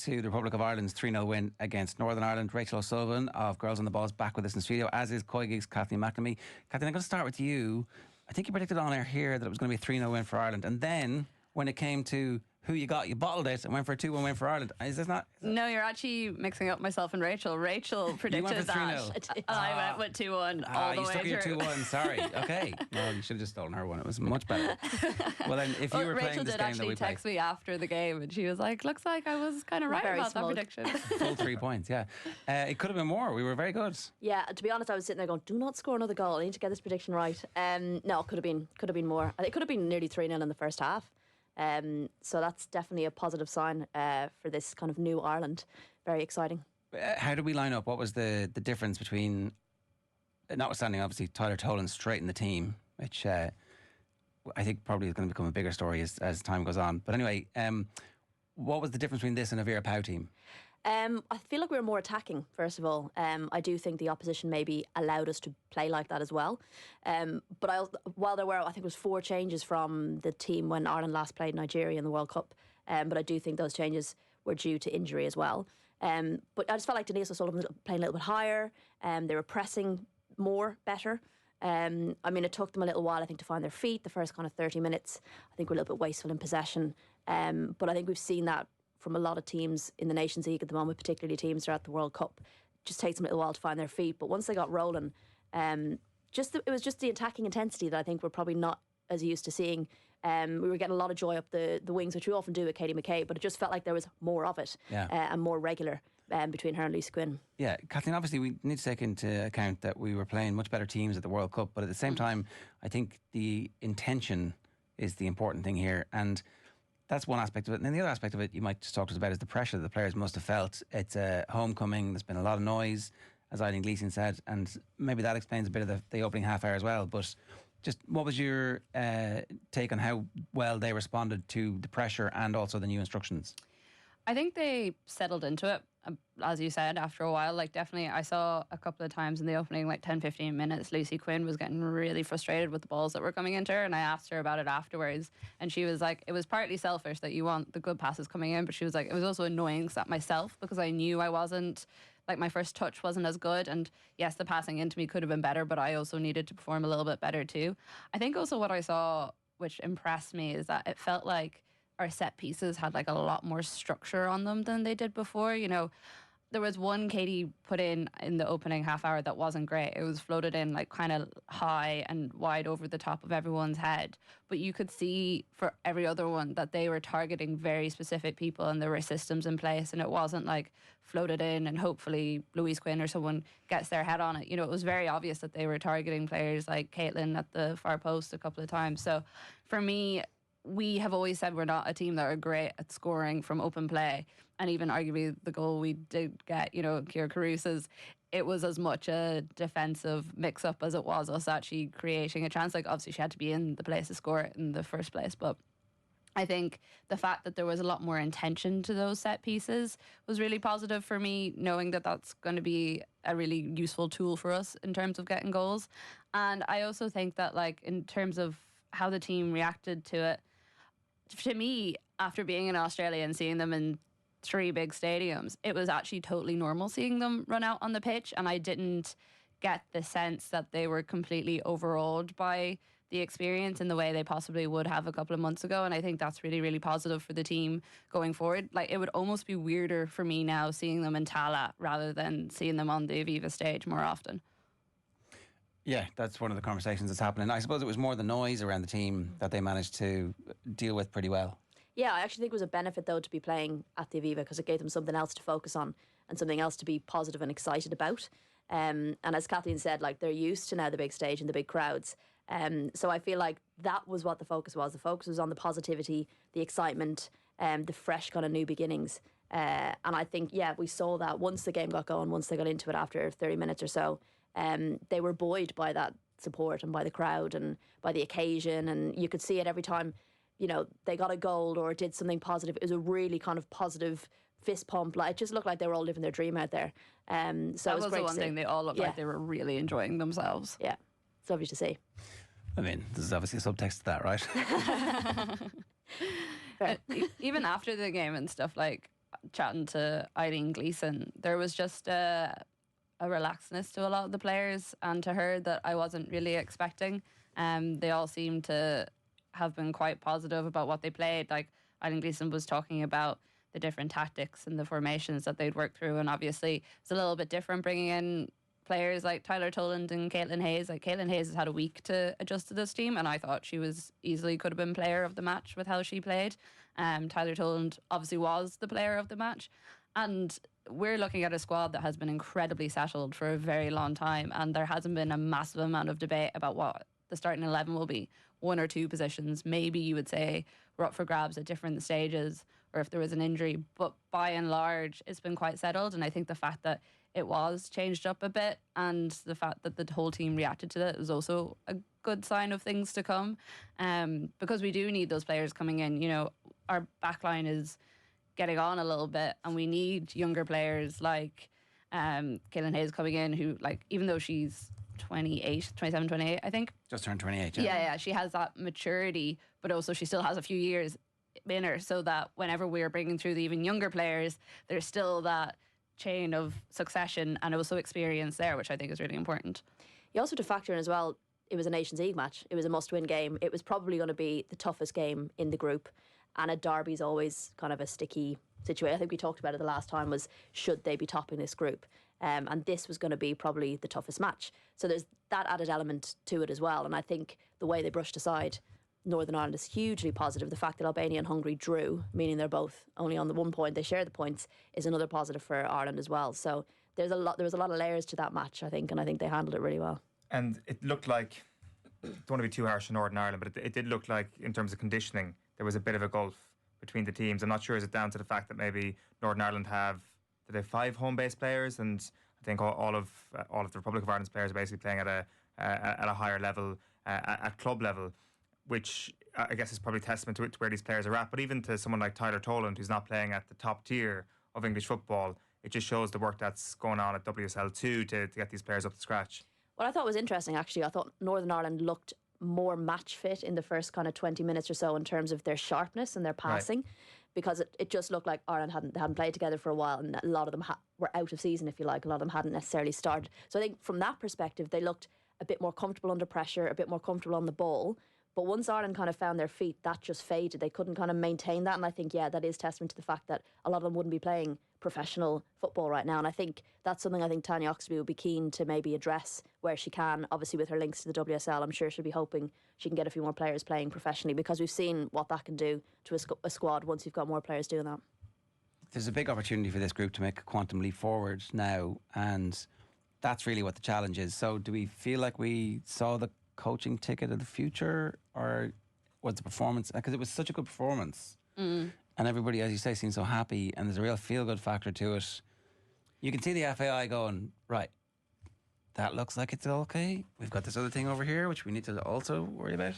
to the Republic of Ireland's 3-0 win against Northern Ireland. Rachel O'Sullivan of Girls on the Ball is back with us in studio, as is Coigig's Kathleen McNamee. Kathleen, I'm going to start with you. I think you predicted on air here that it was going to be a 3-0 win for Ireland, and then when it came to who you got, you bottled it and went for a 2-1 win for Ireland. Is this not? No, you're actually mixing up myself and Rachel. Rachel predicted that. And I went with 2-1 all the way through. You stuck your 2-1, sorry. Okay. Well, you should have just stolen her one. It was much better. Well, then, if you were playing this game that we played. Rachel did actually text me after the game and she was like, looks like I was kind of right about that prediction. Full 3 points, yeah. It could have been more. We were very good. Yeah, to be honest, I was sitting there going, do not score another goal. I need to get this prediction right. No, it could have been more. It could have been nearly 3-0 in the first half. So that's definitely a positive sign for this kind of new Ireland. Very exciting. How did we line up? What was the difference between, notwithstanding obviously Tyler Tolan straight in the team, which I think probably is going to become a bigger story as time goes on. But anyway, what was the difference between this and a Vera Pauw team? I feel like we were more attacking, first of all. I do think the opposition maybe allowed us to play like that as well. But while there were, I think it was 4 changes from the team when Ireland last played Nigeria in the World Cup. But I do think those changes were due to injury as well. But I just felt like Denise O'Sullivan was playing a little bit higher. They were pressing better. I mean, it took them a little while, I think, to find their feet. The first kind of 30 minutes, I think, were a little bit wasteful in possession. But I think we've seen that from a lot of teams in the Nations League at the moment, particularly teams throughout the World Cup. It just takes them a little while to find their feet. But once they got rolling, it was just the attacking intensity that I think we're probably not as used to seeing. We were getting a lot of joy up the wings, which we often do with Katie McKay, but it just felt like there was more of it and more regular between her and Lisa Quinn. Yeah, Kathleen, obviously we need to take into account that we were playing much better teams at the World Cup, but at the same time, I think the intention is the important thing here. And that's one aspect of it. And then the other aspect of it you might just talk to us about is the pressure that the players must have felt. It's a homecoming. There's been a lot of noise, as Eileen Gleeson said, and maybe that explains a bit of the opening half hour as well. But just what was your take on how well they responded to the pressure and also the new instructions? I think they settled into it, as you said, after a while. Like, definitely, I saw a couple of times in the opening, like 10-15 minutes, Lucy Quinn was getting really frustrated with the balls that were coming into her, and I asked her about it afterwards, and she was like, it was partly selfish that you want the good passes coming in, but she was like, it was also annoying at myself because I knew I wasn't, like, my first touch wasn't as good, and yes, the passing into me could have been better, but I also needed to perform a little bit better too. I think also what I saw, which impressed me, is that it felt like our set pieces had like a lot more structure on them than they did before. You know, there was one Katie put in the opening half hour that wasn't great. It was floated in like kind of high and wide over the top of everyone's head. But you could see for every other one that they were targeting very specific people and there were systems in place, and it wasn't like floated in and hopefully Louise Quinn or someone gets their head on it. You know, it was very obvious that they were targeting players like Caitlin at the far post a couple of times. So for me, we have always said we're not a team that are great at scoring from open play, and even arguably the goal we did get, you know, Ciara Carusa's, it was as much a defensive mix-up as it was us actually creating a chance. Like, obviously she had to be in the place to score it in the first place, but I think the fact that there was a lot more intention to those set pieces was really positive for me, knowing that that's going to be a really useful tool for us in terms of getting goals. And I also think that, like, in terms of how the team reacted to it, to me, after being in Australia and seeing them in 3 big stadiums, it was actually totally normal seeing them run out on the pitch, and I didn't get the sense that they were completely overawed by the experience in the way they possibly would have a couple of months ago. And I think that's really, really positive for the team going forward. Like, it would almost be weirder for me now seeing them in Tala rather than seeing them on the Aviva stage more often. Yeah, that's one of the conversations that's happening. I suppose it was more the noise around the team that they managed to deal with pretty well. Yeah, I actually think it was a benefit, though, to be playing at the Aviva, because it gave them something else to focus on and something else to be positive and excited about. And as Kathleen said, like, they're used to now the big stage and the big crowds. So I feel like that was what the focus was. The focus was on the positivity, the excitement, the fresh kind of new beginnings. And I think, yeah, we saw that once the game got going, once they got into it after 30 minutes or so. They were buoyed by that support and by the crowd and by the occasion, and you could see it every time, you know, they got a goal or did something positive. It was a really kind of positive fist pump. Like, it just looked like they were all living their dream out there. So that was the one thing. They all looked like they were really enjoying themselves. Yeah, it's lovely to see. I mean, there's obviously a subtext to that, right? Even after the game and stuff, like, chatting to Eileen Gleeson, there was just a relaxedness to a lot of the players and to her that I wasn't really expecting. They all seemed to have been quite positive about what they played. Like Eileen Gleeson was talking about the different tactics and the formations that they'd worked through, and obviously it's a little bit different bringing in players like Tyler Toland and Caitlin Hayes. Like Caitlin Hayes has had a week to adjust to this team, and I thought she was easily could have been player of the match with how she played. Tyler Toland obviously was the player of the match, and we're looking at a squad that has been incredibly settled for a very long time, and there hasn't been a massive amount of debate about what the starting 11 will be. One or two positions, maybe you would say, were up for grabs at different stages, or if there was an injury, but by and large it's been quite settled. And I think the fact that it was changed up a bit and the fact that the whole team reacted to that was also a good sign of things to come, because we do need those players coming in. You know, our backline is getting on a little bit and we need younger players like Caitlin Hayes coming in, who, like, even though she's 27, 28, I think. Just turned 28, Yeah, she has that maturity, but also she still has a few years in her, so that whenever we're bringing through the even younger players, there's still that chain of succession and also experience there, which I think is really important. You also have to factor in as well, it was a Nations League match. It was a must-win game. It was probably going to be the toughest game in the group, and a derby's always kind of a sticky situation. I think we talked about it the last time, was should they be topping this group? And this was going to be probably the toughest match. So there's that added element to it as well. And I think the way they brushed aside Northern Ireland is hugely positive. The fact that Albania and Hungary drew, meaning they're both only on the 1 point, they share the points, is another positive for Ireland as well. So there was a lot of layers to that match, I think, and I think they handled it really well. And it looked like, don't want to be too harsh on Northern Ireland, but it did look like, in terms of conditioning, there was a bit of a gulf between the teams. I'm not sure, is it down to the fact that maybe Northern Ireland have 5 home-based players, and I think all of the Republic of Ireland's players are basically playing at a higher level, at club level, which I guess is probably testament to where these players are at. But even to someone like Tyler Toland, who's not playing at the top tier of English football, it just shows the work that's going on at WSL2 to get these players up to scratch. What I thought was interesting, actually, I thought Northern Ireland looked more match fit in the first kind of 20 minutes or so in terms of their sharpness and their passing, because it just looked like Ireland hadn't played together for a while, and a lot of them were out of season, if you like. A lot of them hadn't necessarily started. So I think from that perspective, they looked a bit more comfortable under pressure, a bit more comfortable on the ball. But once Ireland kind of found their feet, that just faded. They couldn't kind of maintain that. And I think, that is testament to the fact that a lot of them wouldn't be playing professional football right now. And I think that's something I think Tanya Oxby would be keen to maybe address where she can. Obviously, with her links to the WSL, I'm sure she'll be hoping she can get a few more players playing professionally, because we've seen what that can do to a squad once you've got more players doing that. There's a big opportunity for this group to make a quantum leap forward now, and that's really what the challenge is. So do we feel like we saw the coaching ticket of the future, or was the performance, because it was such a good performance, and everybody, as you say, seems so happy, and there's a real feel-good factor to it. You can see the FAI going, right, that looks like it's okay, we've got this other thing over here which we need to also worry about.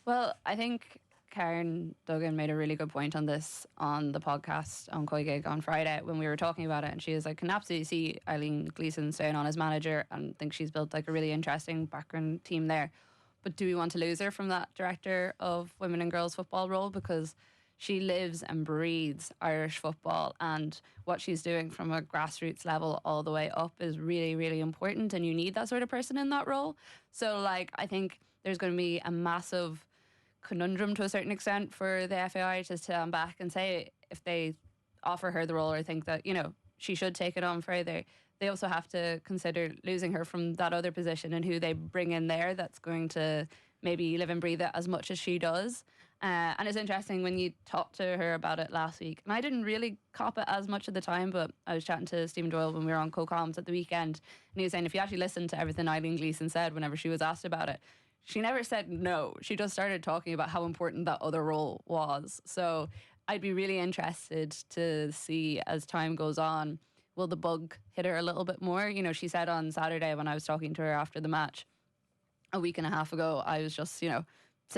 Well, I think Karen Duggan made a really good point on this on the podcast on Koi Gig on Friday when we were talking about it, and she was like, can absolutely see Eileen Gleeson staying on as manager and think she's built like a really interesting background team there. But do we want to lose her from that director of women and girls football role? Because she lives and breathes Irish football, and what she's doing from a grassroots level all the way up is really, really important, and you need that sort of person in that role. So like, I think there's going to be a massive conundrum to a certain extent for the FAI to stand back and say, if they offer her the role or think that, she should take it on further, they also have to consider losing her from that other position and who they bring in there that's going to maybe live and breathe it as much as she does. And it's interesting when you talked to her about it last week, and I didn't really cop it as much at the time, but I was chatting to Stephen Doyle when we were on co-coms at the weekend, and he was saying if you actually listen to everything Eileen Gleeson said whenever she was asked about it, she never said no. She just started talking about how important that other role was. So I'd be really interested to see, as time goes on, will the bug hit her a little bit more? She said on Saturday when I was talking to her after the match a week and a half ago, I was just, sitting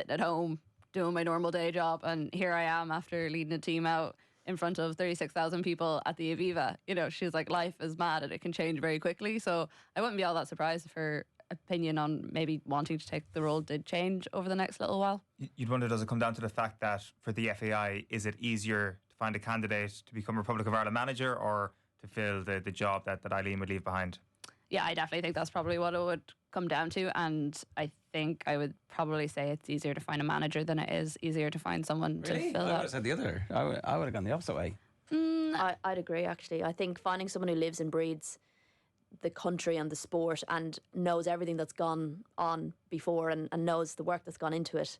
at home doing my normal day job, and here I am after leading a team out in front of 36,000 people at the Aviva. She's like, life is mad and it can change very quickly. So I wouldn't be all that surprised if her opinion on maybe wanting to take the role did change over the next little while. You'd wonder, does it come down to the fact that for the FAI, is it easier to find a candidate to become Republic of Ireland manager, or to fill the job that Eileen would leave behind? Yeah, I definitely think that's probably what it would come down to. And I think I would probably say it's easier to find a manager than it is easier to find someone to Really? fill I would that. have said the other. I would have gone the opposite way. I'd agree, actually. I think finding someone who lives and breathes the country and the sport and knows everything that's gone on before and knows the work that's gone into it,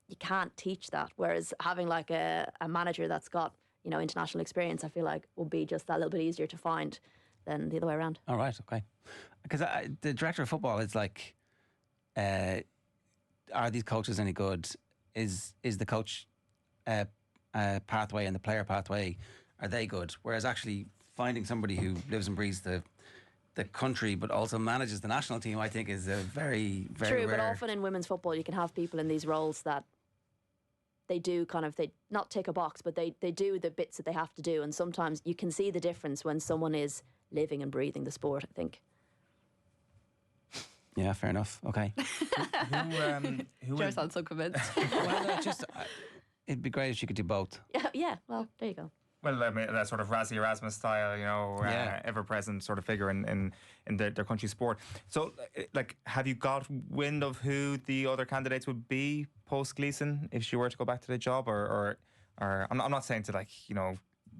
you can't teach that. Whereas having like a manager that's got, international experience, I feel like will be just that little bit easier to find than the other way around. All right, okay. Because the director of football is like, are these coaches any good? Is the coach pathway and the player pathway, are they good? Whereas actually finding somebody who lives and breathes the country but also manages the national team, I think is a very, very True, rare. but often in women's football you can have people in these roles that they do they not tick a box, but they do the bits that they have to do, and sometimes you can see the difference when someone is living and breathing the sport, I think. Yeah, fair enough. Okay. Who Joe would, sounds so convinced. Well, it'd be great if you could do both. Yeah, well, there you go. well, I mean, that sort of Razzie Erasmus style, Yeah. ever-present sort of figure in their country sport. So, like, have you got wind of who the other candidates would be post Gleeson if she were to go back to the job, or I'm not saying to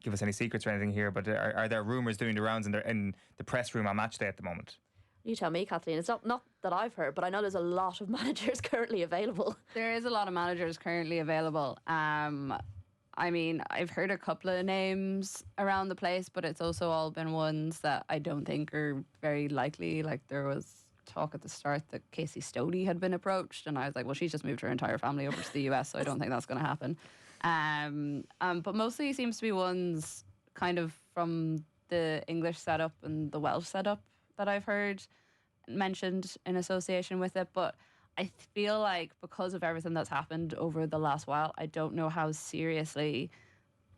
give us any secrets or anything here, but are there rumours doing the rounds in the press room on match day at the moment? You tell me, Kathleen. It's not that I've heard, but I know there's a lot of managers currently available. There is a lot of managers currently available. I mean, I've heard a couple of names around the place, but it's also all been ones that I don't think are very likely. Like, there was talk at the start that Casey Stoney had been approached, and I was like, well, she's just moved her entire family over to the US, so I don't think that's going to happen. But mostly it seems to be ones kind of from the English setup and the Welsh setup that I've heard mentioned in association with it. But I feel like because of everything that's happened over the last while, I don't know how seriously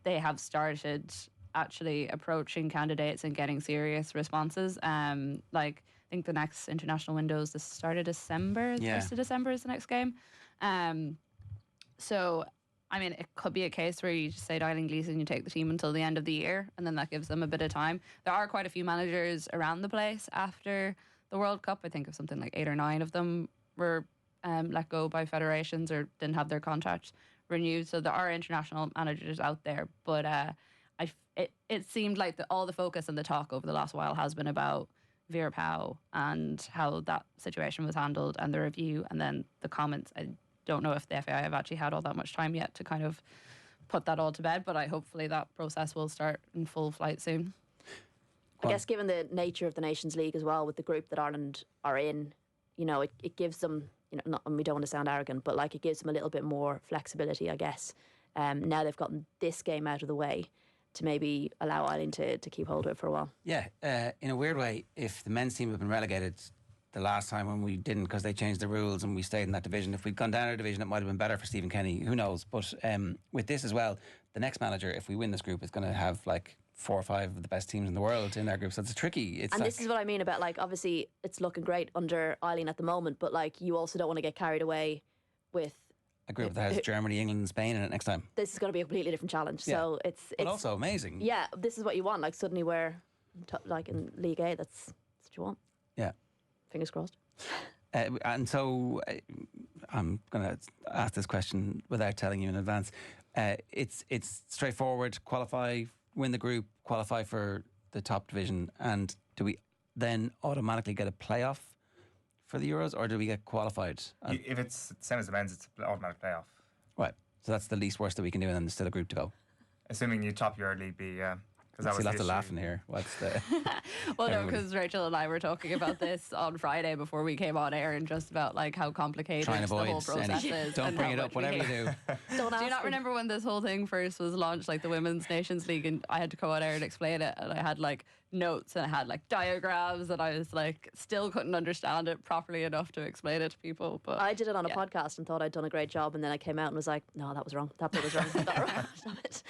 they have started actually approaching candidates and getting serious responses. Like, I think the next international window is the start of December. The 1st of December is the next game. So, I mean, it could be a case where you just say to Eileen Gleeson, you take the team until the end of the year, and then that gives them a bit of time. There are quite a few managers around the place after the World Cup. I think of something like 8 or 9 of them were let go by federations or didn't have their contract renewed. So there are international managers out there, but it seemed like all the focus and the talk over the last while has been about Vera Pauw and how that situation was handled and the review, and then the comments. I don't know if the FAI have actually had all that much time yet to kind of put that all to bed, but hopefully that process will start in full flight soon. I guess given the nature of the Nations League as well, with the group that Ireland are in, it gives them, and we don't want to sound arrogant, but like it gives them a little bit more flexibility, I guess. Now they've gotten this game out of the way to maybe allow Eileen to keep hold of it for a while. Yeah, in a weird way, if the men's team had been relegated the last time when we didn't because they changed the rules and we stayed in that division, if we'd gone down a division, it might have been better for Stephen Kenny. Who knows? But with this as well, the next manager, if we win this group, is going to have like 4 or 5 of the best teams in the world in their group. So it's tricky. And this is what I mean about, like, obviously it's looking great under Eileen at the moment, but like you also don't want to get carried away with a group that has Germany, England and Spain in it next time. This is going to be a completely different challenge. Yeah. So it's But also amazing. Yeah, this is what you want. Like suddenly we're like in League A. That's what you want. Yeah. Fingers crossed. And so I'm going to ask this question without telling you in advance. It's straightforward. Qualify, win the group, qualify for the top division. And do we then automatically get a playoff for the Euros, or do we get qualified? If it's the same as the men's, it's an automatic playoff. Right. So that's the least worst that we can do, and then there's still a group to go. Assuming you top your League B, yeah. I see lots of laughing here. What's the... Well, no, because Rachel and I were talking about this on Friday before we came on air, and just about like how complicated Trying to the whole avoid process any... is. Don't and bring how it up, much we whatever you hate do. Don't Do you ask not me. remember when this whole thing first was launched, like the Women's Nations League, and I had to go on air and explain it, and I had like notes and I had like diagrams, and I was like still couldn't understand it properly enough to explain it to people. But I did it on a podcast and thought I'd done a great job, and then I came out and was like, no, that was wrong. That bit was wrong. That wrong. Stop it.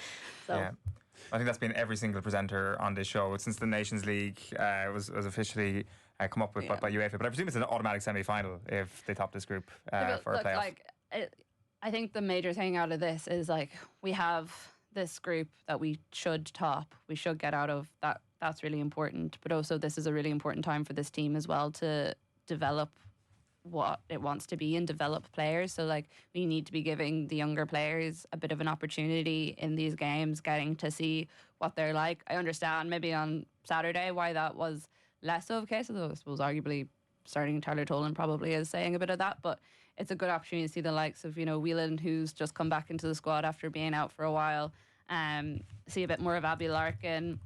So. Yeah. I think that's been every single presenter on this show since the Nations League was officially come up with by UEFA. But I presume it's an automatic semi-final if they top this group Yeah, but for a look, playoff. like, I think the major thing out of this is like we have this group that we should top, we should get out of that. That's really important. But also, this is a really important time for this team as well to develop what it wants to be and develop players. So like we need to be giving the younger players a bit of an opportunity in these games, getting to see what they're like. I understand maybe on Saturday why that was less of a case, although I suppose arguably starting Tyler Tolan probably is saying a bit of that, but it's a good opportunity to see the likes of, Whelan, who's just come back into the squad after being out for a while, see a bit more of Abby Larkin,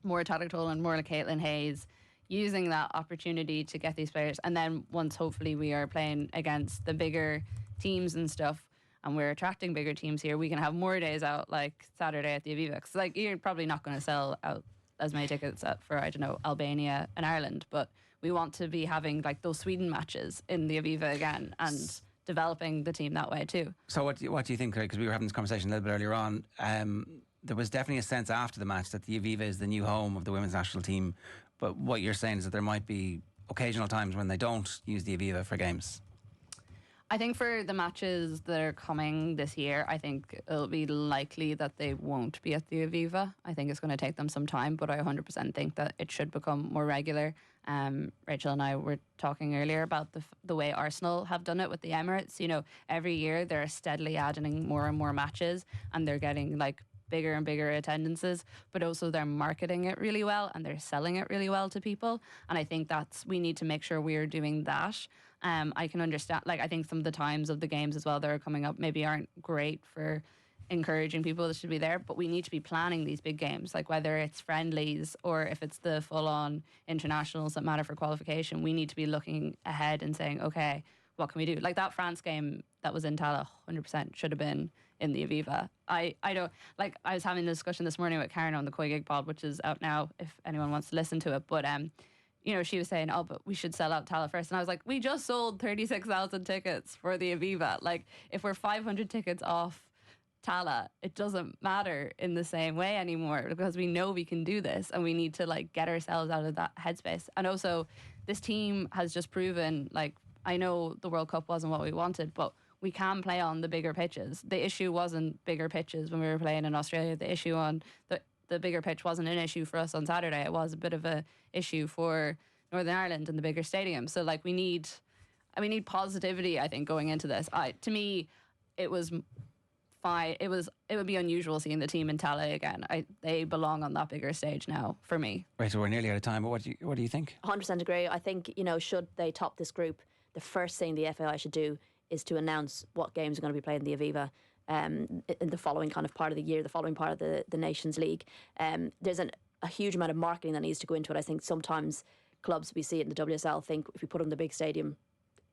more Tyler Tolan, more like Caitlin Hayes, using that opportunity to get these players. And then once hopefully we are playing against the bigger teams and stuff, and we're attracting bigger teams here, we can have more days out like Saturday at the Aviva. Because like you're probably not going to sell out as many tickets for, I don't know, Albania and Ireland, but we want to be having like those Sweden matches in the Aviva again and developing the team that way too. So what do you think, Craig? Because we were having this conversation a little bit earlier on. There was definitely a sense after the match that the Aviva is the new home of the women's national team. But what you're saying is that there might be occasional times when they don't use the Aviva for games. I think for the matches that are coming this year, I think it'll be likely that they won't be at the Aviva. I think it's going to take them some time, but I 100% think that it should become more regular. Rachel and I were talking earlier about the way Arsenal have done it with the Emirates. Every year they're steadily adding more and more matches, and they're getting like bigger and bigger attendances, but also they're marketing it really well and they're selling it really well to people. And I think we need to make sure we're doing that. I can understand, I think some of the times of the games as well that are coming up maybe aren't great for encouraging people that should be there, but we need to be planning these big games, like whether it's friendlies or if it's the full-on internationals that matter for qualification. We need to be looking ahead and saying, okay, what can we do? Like that France game that was in Tala, 100% should have been in the Aviva. I don't, I was having a discussion this morning with Karen on the Koi Gig pod, which is out now if anyone wants to listen to it, but she was saying, but we should sell out Tala first. And I was like, we just sold 36,000 tickets for the Aviva. Like, if we're 500 tickets off Tala, it doesn't matter in the same way anymore, because we know we can do this and we need to get ourselves out of that headspace. And also, this team has just proven, I know the World Cup wasn't what we wanted, but we can play on the bigger pitches. The issue wasn't bigger pitches when we were playing in Australia. The issue on the bigger pitch wasn't an issue for us on Saturday. It was a bit of a issue for Northern Ireland and the bigger stadium. So we need positivity, I think, going into this. To me, it was fine. It would be unusual seeing the team in Tala again. They belong on that bigger stage now for me. Right, so we're nearly out of time, but what do you think? 100% agree. I think, should they top this group, the first thing the FAI should do is to announce what games are going to be played in the Aviva in the following kind of part of the year, the following part of the Nations League. There's a huge amount of marketing that needs to go into it. I think sometimes clubs, we see it in the WSL, think if we put them in the big stadium,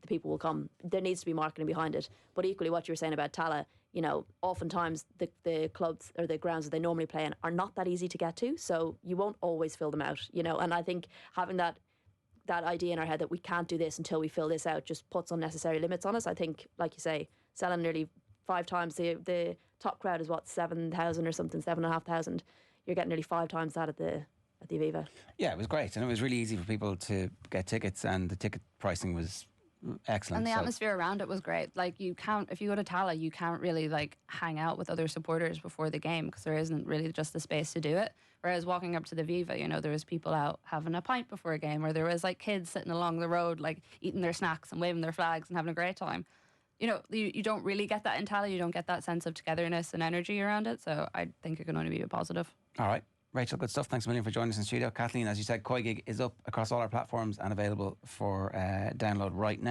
the people will come. There needs to be marketing behind it. But equally, what you were saying about Tala, oftentimes the clubs or the grounds that they normally play in are not that easy to get to, so you won't always fill them out, and I think having that idea in our head that we can't do this until we fill this out just puts unnecessary limits on us. I think, like you say, selling nearly 5 times the top crowd is 7,000 or something, 7,500. You're getting nearly 5 times that at the Aviva. Yeah, it was great, and it was really easy for people to get tickets, and the ticket pricing was excellent. And the atmosphere around it was great. If you go to Tala, you can't really hang out with other supporters before the game because there isn't really just the space to do it. Whereas walking up to the Aviva, there was people out having a pint before a game, or there was kids sitting along the road, eating their snacks and waving their flags and having a great time. You don't really get that in Tala. You don't get that sense of togetherness and energy around it. So I think it can only be a positive. All right. Rachel, good stuff. Thanks a million for joining us in studio. Kathleen, as you said, Koi Gig is up across all our platforms and available for download right now.